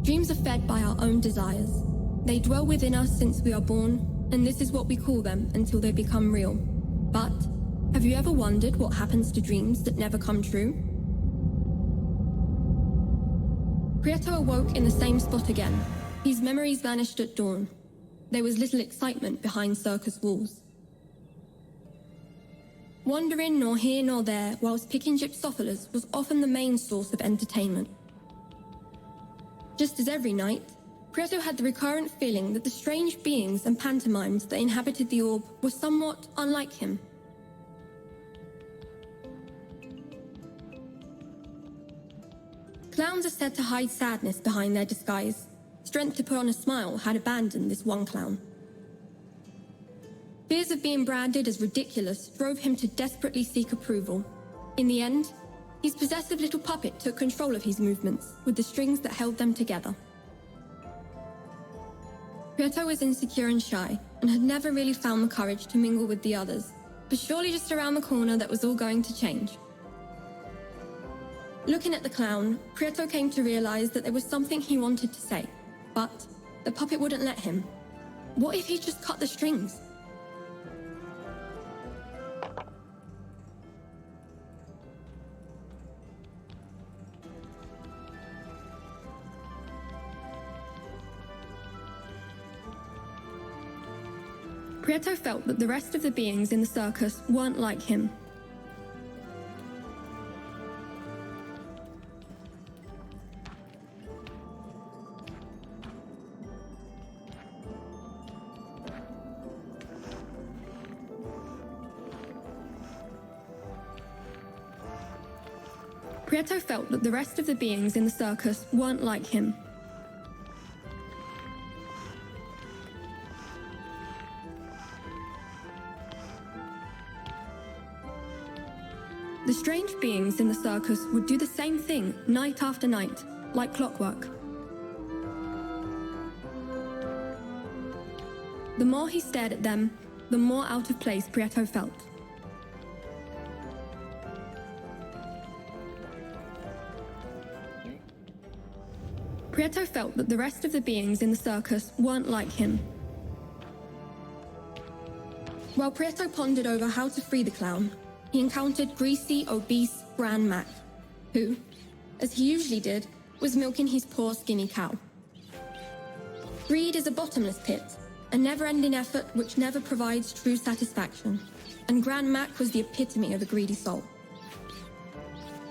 Dreams are fed by our own desires. They dwell within us since we are born, and this is what we call them until they become real. But have you ever wondered what happens to dreams that never come true? Prieto awoke in the same spot again. His memories vanished at dawn. There was little excitement behind circus walls. Wandering nor here nor there whilst picking gypsophilas was often the main source of entertainment. Just as every night, Prieto had the recurrent feeling that the strange beings and pantomimes that inhabited the orb were somewhat unlike him. Clowns are said to hide sadness behind their disguise. Strength to put on a smile had abandoned this one clown. Fears of being branded as ridiculous drove him to desperately seek approval. In the end, his possessive little puppet took control of his movements with the strings that held them together. Prieto was insecure and shy, and had never really found the courage to mingle with the others, but surely just around the corner that was all going to change. Looking at the clown, Prieto came to realize that there was something he wanted to say, but the puppet wouldn't let him. What if he just cut the strings? Prieto felt that the rest of the beings in the circus weren't like him. Prieto felt that the rest of the beings in the circus weren't like him. The strange beings in the circus would do the same thing night after night, like clockwork. The more he stared at them, the more out of place Prieto felt. Prieto felt that the rest of the beings in the circus weren't like him. While Prieto pondered over how to free the clown, he encountered greasy, obese Gran Mac, who, as he usually did, was milking his poor skinny cow. Greed is a bottomless pit, a never-ending effort which never provides true satisfaction, and Gran Mac was the epitome of a greedy soul.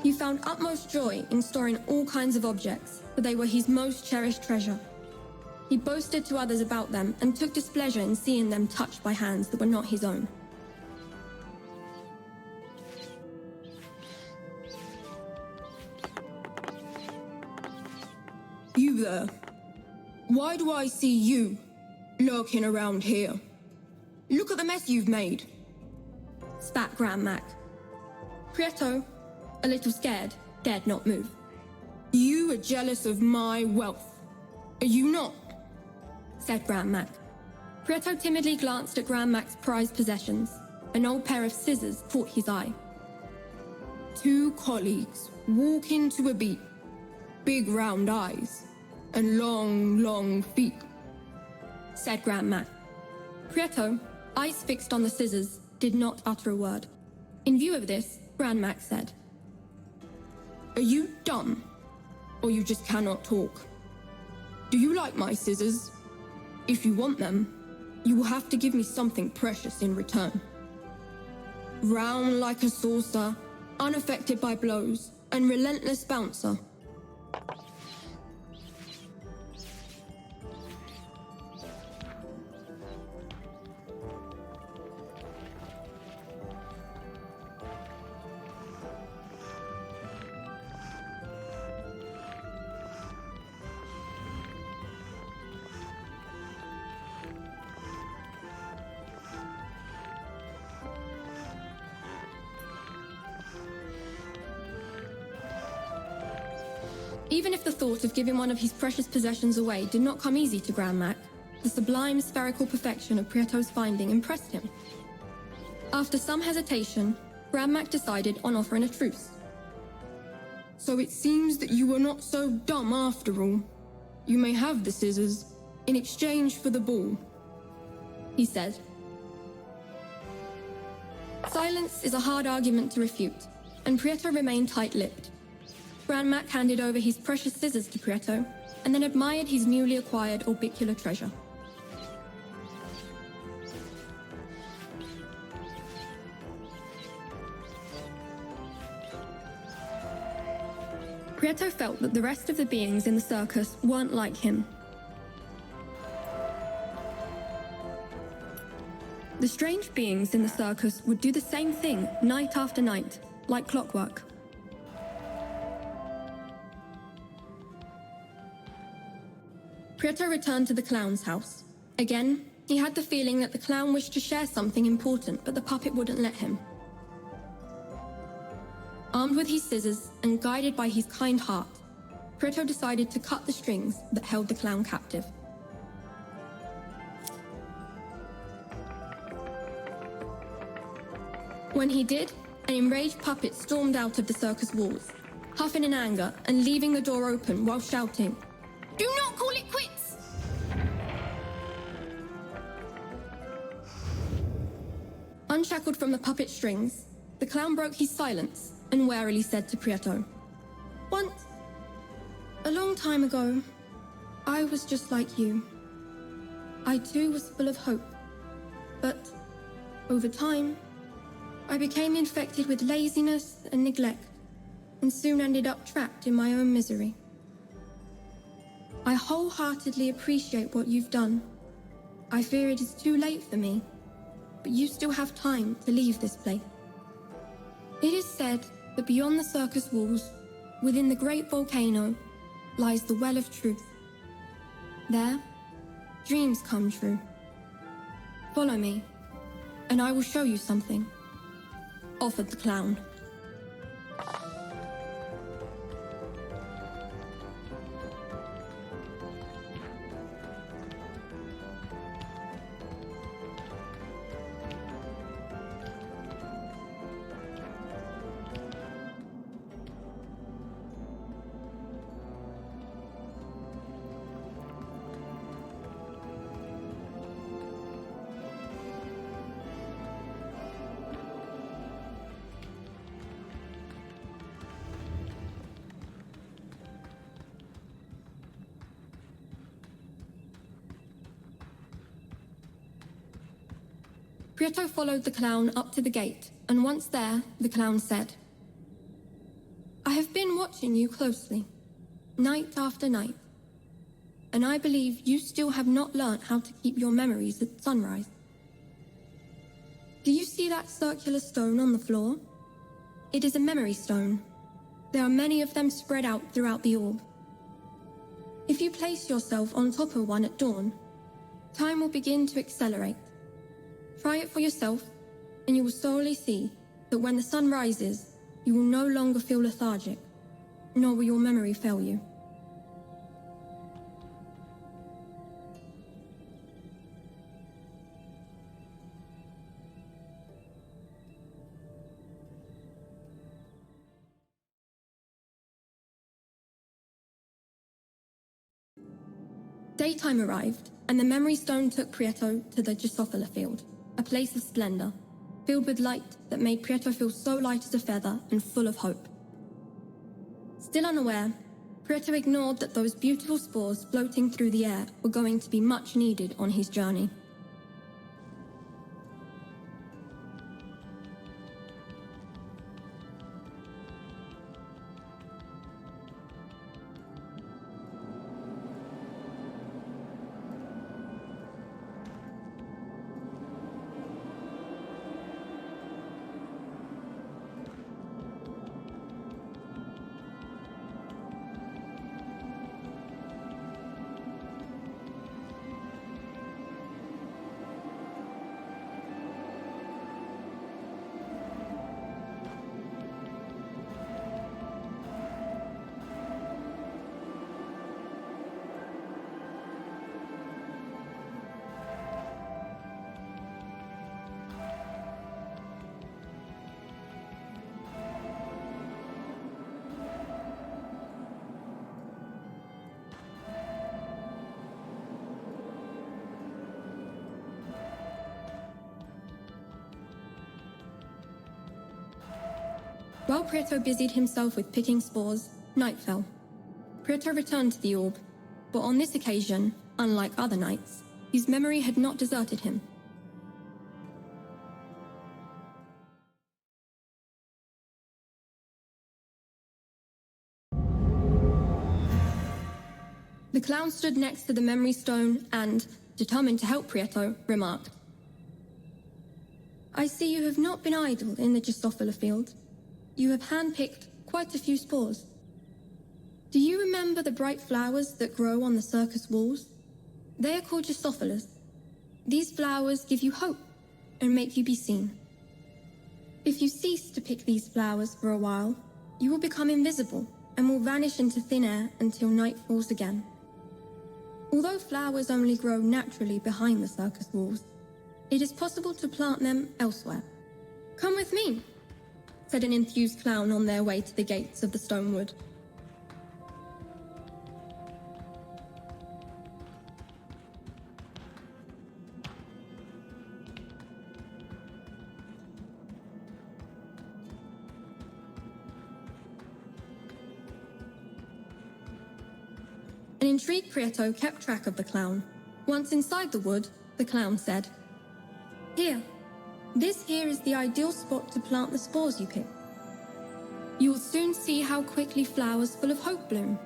He found utmost joy in storing all kinds of objects, for they were his most cherished treasure. He boasted to others about them and took displeasure in seeing them touched by hands that were not his own. You there? Why do I see you lurking around here? Look at the mess you've made, Spat Gran Mac. Prieto, a little scared, dared not move. You are jealous of my wealth, are you not? Said Gran Mac. Prieto timidly glanced at Gran Mac's prized possessions. An old pair of scissors caught his eye. Two colleagues walking to a beat, big round eyes, and long, long feet, said Gran Mac. Prieto, eyes fixed on the scissors, did not utter a word. In view of this, Gran Mac said, Are you dumb, or you just cannot talk? Do you like my scissors? If you want them, you will have to give me something precious in return. Round like a saucer, unaffected by blows, and relentless bouncer. Even if the thought of giving one of his precious possessions away did not come easy to Gran Mac, the sublime spherical perfection of Prieto's finding impressed him. After some hesitation, Gran Mac decided on offering a truce. So it seems that you were not so dumb after all. You may have the scissors in exchange for the ball, he said. Silence is a hard argument to refute, and Prieto remained tight-lipped. Grand Mac handed over his precious scissors to Prieto, and then admired his newly acquired orbicular treasure. Prieto felt that the rest of the beings in the circus weren't like him. The strange beings in the circus would do the same thing night after night, like clockwork. Prieto returned to the clown's house. Again, he had the feeling that the clown wished to share something important, but the puppet wouldn't let him. Armed with his scissors and guided by his kind heart, Prieto decided to cut the strings that held the clown captive. When he did, an enraged puppet stormed out of the circus walls, huffing in anger and leaving the door open while shouting, "Do not call it quits!" Unshackled from the puppet strings, the clown broke his silence and warily said to Prieto, "Once, a long time ago, I was just like you. I too was full of hope, but over time, I became infected with laziness and neglect, and soon ended up trapped in my own misery. I wholeheartedly appreciate what you've done. I fear it is too late for me, but you still have time to leave this place. It is said that beyond the circus walls, within the great volcano, lies the well of truth. There, dreams come true. Follow me, and I will show you something," offered the clown. Prieto followed the clown up to the gate, and once there, the clown said, "I have been watching you closely, night after night, and I believe you still have not learnt how to keep your memories at sunrise. Do you see that circular stone on the floor? It is a memory stone. There are many of them spread out throughout the orb. If you place yourself on top of one at dawn, time will begin to accelerate. Try it for yourself, and you will slowly see that when the sun rises, you will no longer feel lethargic, nor will your memory fail you." Daytime arrived, and the memory stone took Prieto to the Drosophila field, a place of splendor, filled with light that made Prieto feel so light as a feather and full of hope. Still unaware, Prieto ignored that those beautiful spores floating through the air were going to be much needed on his journey. While Prieto busied himself with picking spores, night fell. Prieto returned to the orb, but on this occasion, unlike other nights, his memory had not deserted him. The clown stood next to the memory stone and, determined to help Prieto, remarked, "I see you have not been idle in the Drosophila field. You have handpicked quite a few spores. Do you remember the bright flowers that grow on the circus walls? They are called Drosophilas. These flowers give you hope and make you be seen. If you cease to pick these flowers for a while, you will become invisible and will vanish into thin air until night falls again. Although flowers only grow naturally behind the circus walls, it is possible to plant them elsewhere. Come with me," said an enthused clown on their way to the gates of the Stonewood. An intrigued Prieto kept track of the clown. Once inside the wood, the clown said, This here is the ideal spot to plant the spores you pick. You will soon see how quickly flowers full of hope bloom."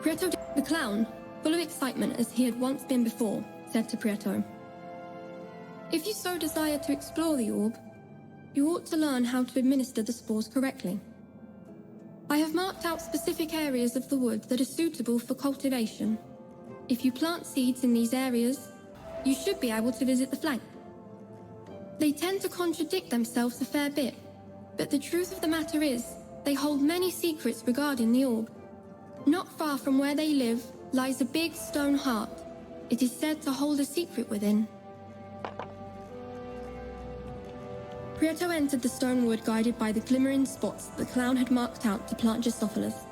Prieto, the clown, full of excitement as he had once been before, said to Prieto, "If you so desire to explore the orb, you ought to learn how to administer the spores correctly. I have marked out specific areas of the wood that are suitable for cultivation. If you plant seeds in these areas, you should be able to visit the flank. They tend to contradict themselves a fair bit, but the truth of the matter is, they hold many secrets regarding the orb. Not far from where they live lies a big stone heart. It is said to hold a secret within." Prieto entered the stone wood guided by the glimmering spots the clown had marked out to plant Drosophilas.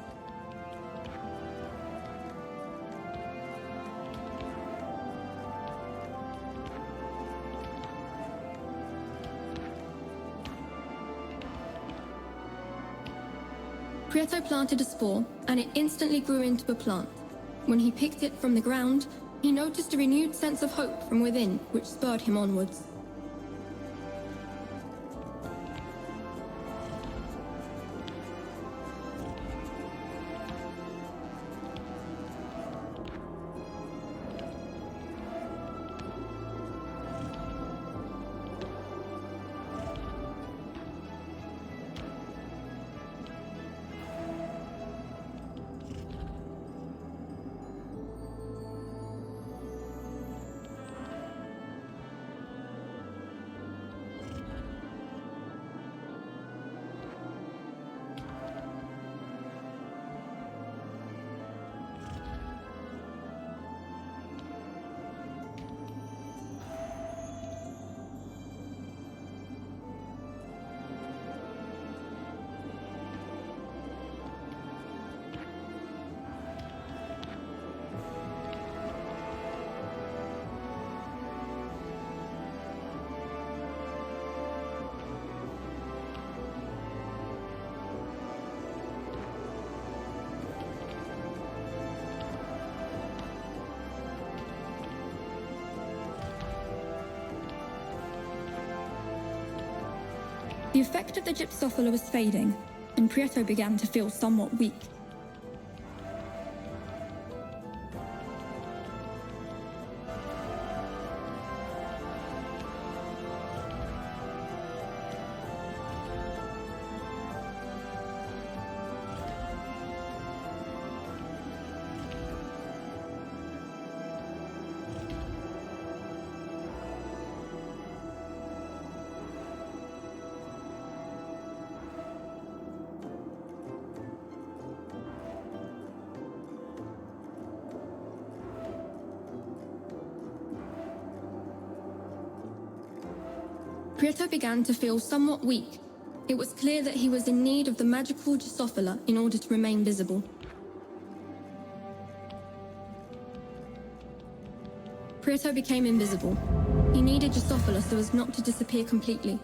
Prieto planted a spore, and it instantly grew into a plant. When he picked it from the ground, he noticed a renewed sense of hope from within, which spurred him onwards. The effect of the Drosophila was fading, and Prieto began to feel somewhat weak. Prieto began to feel somewhat weak. It was clear that he was in need of the magical Drosophila in order to remain visible. Prieto became invisible. He needed Drosophila so as not to disappear completely.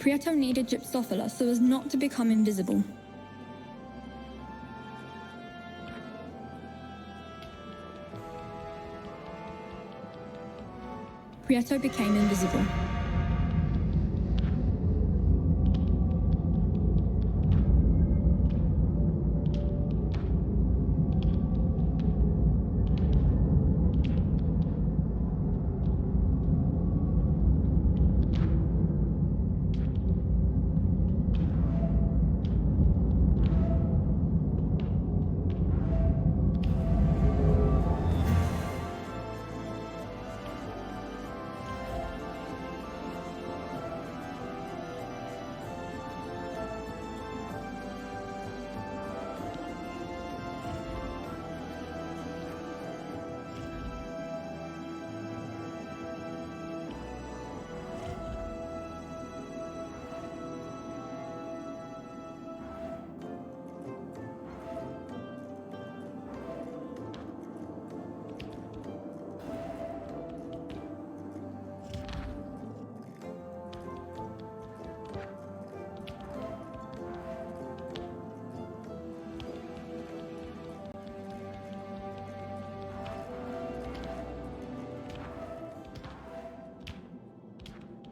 Prieto needed Gypsophila so as not to become invisible. Prieto became invisible.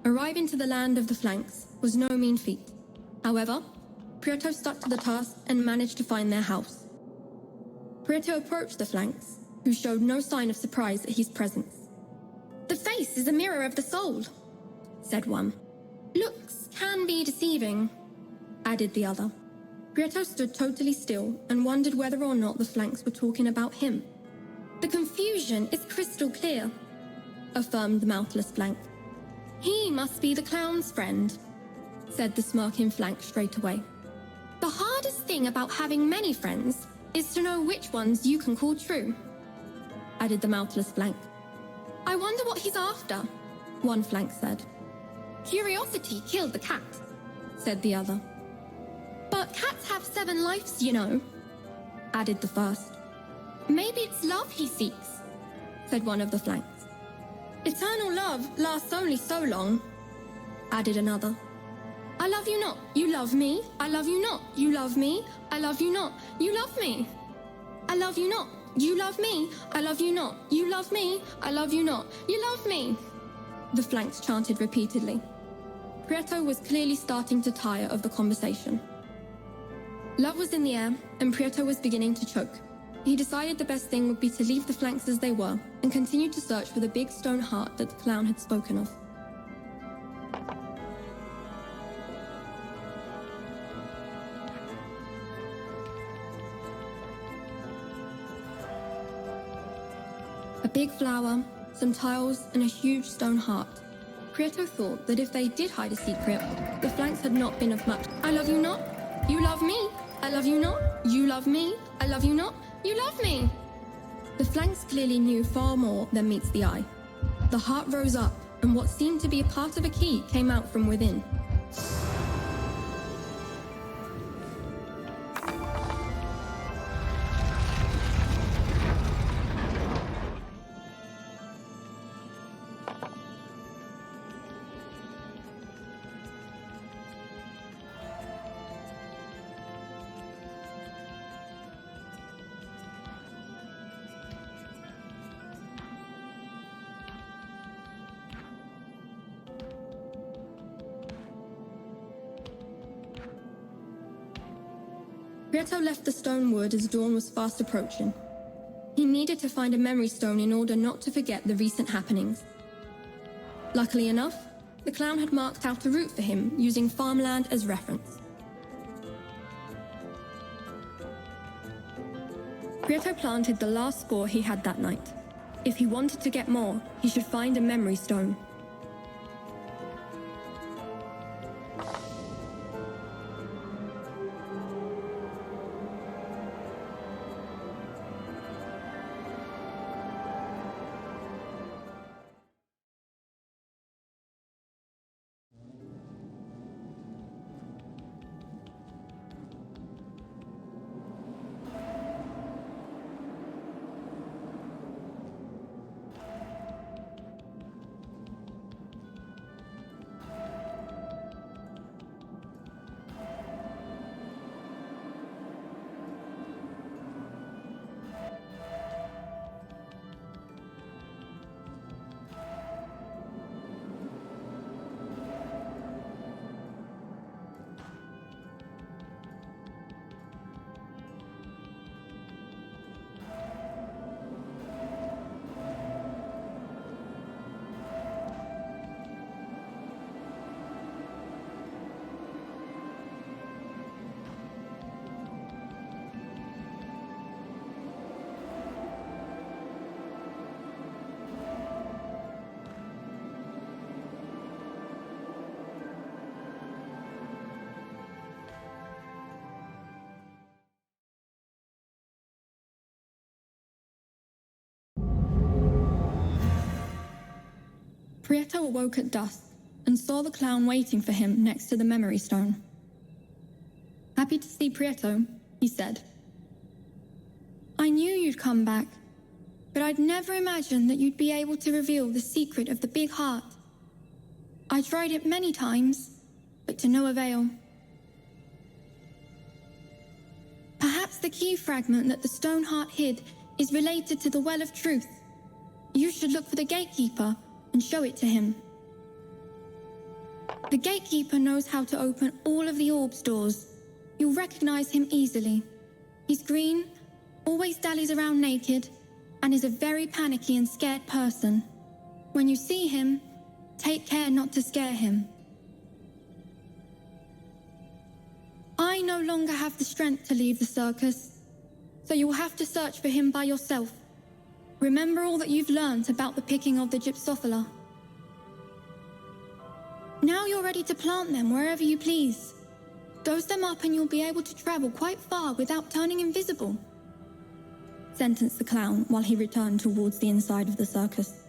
Arriving to the land of the flanks was no mean feat. However, Prieto stuck to the task and managed to find their house. Prieto approached the flanks, who showed no sign of surprise at his presence. "The face is a mirror of the soul," said one. "Looks can be deceiving," added the other. Prieto stood totally still and wondered whether or not the flanks were talking about him. "The confusion is crystal clear," affirmed the mouthless flank. "He must be the clown's friend," said the smirking flank straight away. "The hardest thing about having many friends is to know which ones you can call true," added the mouthless flank. "I wonder what he's after," one flank said. "Curiosity killed the cat," said the other. "But cats have 7 lives, you know," added the first. "Maybe it's love he seeks," said one of the flanks. "Eternal love lasts only so long," added another. "I love you not, you love me. I love you not, you love me. I love you not, you love me. I love you not, you love me. I love you not, you love me. I love you not, you love me," the flanks chanted repeatedly. Prieto was clearly starting to tire of the conversation. Love was in the air, and Prieto was beginning to choke. He decided the best thing would be to leave the flanks as they were and continue to search for the big stone heart that the clown had spoken of. A big flower, some tiles, and a huge stone heart. Prieto thought that if they did hide a secret, the flanks had not been of much. "I love you not, you love me. I love you not, you love me. I love you not, you love me." The flanks clearly knew far more than meets the eye. The heart rose up, and what seemed to be a part of a key came out from within. Prieto left the stone wood as dawn was fast approaching. He needed to find a memory stone in order not to forget the recent happenings. Luckily enough, the clown had marked out a route for him using farmland as reference. Prieto planted the last spore he had that night. If he wanted to get more, he should find a memory stone. Prieto awoke at dusk and saw the clown waiting for him next to the memory stone. "Happy to see Prieto," he said. "I knew you'd come back, but I'd never imagined that you'd be able to reveal the secret of the big heart. I tried it many times, but to no avail. Perhaps the key fragment that the stone heart hid is related to the Well of Truth. You should look for the gatekeeper and show it to him. The gatekeeper knows how to open all of the orb's doors. You'll recognize him easily. He's green, always dallies around naked, and is a very panicky and scared person. When you see him, take care not to scare him. I no longer have the strength to leave the circus, so you'll have to search for him by yourself. Remember all that you've learned about the picking of the gypsophila. Now you're ready to plant them wherever you please. Dose them up and you'll be able to travel quite far without turning invisible," sentenced the clown while he returned towards the inside of the circus.